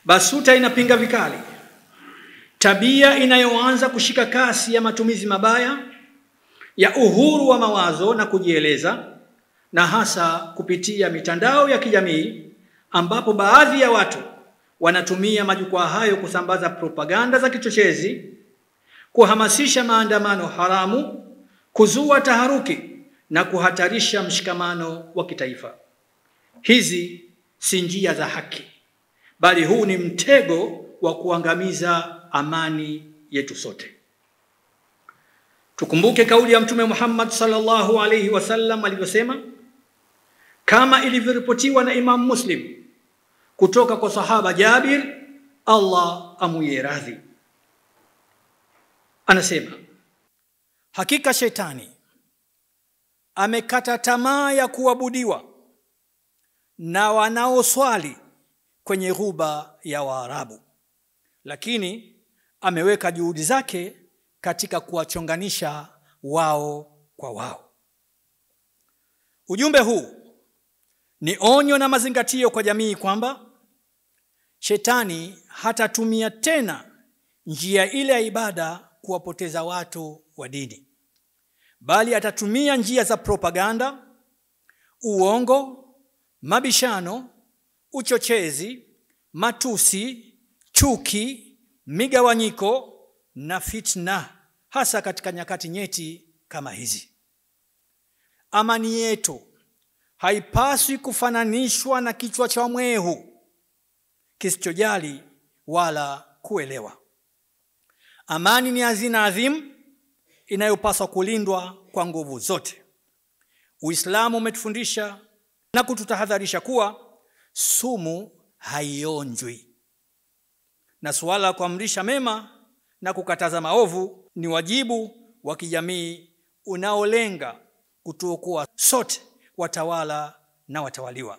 BASUTA inapinga vikali tabia inayoanza kushika kasi ya matumizi mabaya ya uhuru wa mawazo na kujieleza, na hasa kupitia mitandao ya kijamii ambapo baadhi ya watu wanatumia majukwaa hayo kusambaza propaganda za kichochezi, kuhamasisha maandamano haramu, kuzua taharuki na kuhatarisha mshikamano wa kitaifa. Hizi si njia za haki, bali huu ni mtego wa kuangamiza amani yetu sote. Tukumbuke kauli ya Mtume Muhammad sallallahu alayhi wasallam alivyosema, kama ilivyoripotiwa na Imam Muslim kutoka kwa sahaba Jabir, Allah amuye radhi. Anasema, hakika shetani amekata tamaa ya kuabudiwa na wanaoswali kwenye ghuba ya Waarabu, lakini ameweka juhudi zake katika kuwachonganisha wao kwa wao. Ujumbe huu ni onyo na mazingatio kwa jamii kwamba shetani hatatumia tena njia ile ya ibada kuwapoteza watu wa dini, bali atatumia njia za propaganda, uongo, mabishano, uchochezi, matusi, chuki, migawanyiko na fitna, hasa katika nyakati nyeti kama hizi. Amani yetu haipaswi kufananishwa na kichwa cha mwehu kisichojali wala kuelewa. Amani ni hazina adhimu inayopaswa kulindwa kwa nguvu zote. Uislamu umetufundisha na kututahadharisha kuwa sumu haionjwi, na suala la kuamrisha mema na kukataza maovu ni wajibu wa kijamii unaolenga kutuokoa sote, watawala na watawaliwa.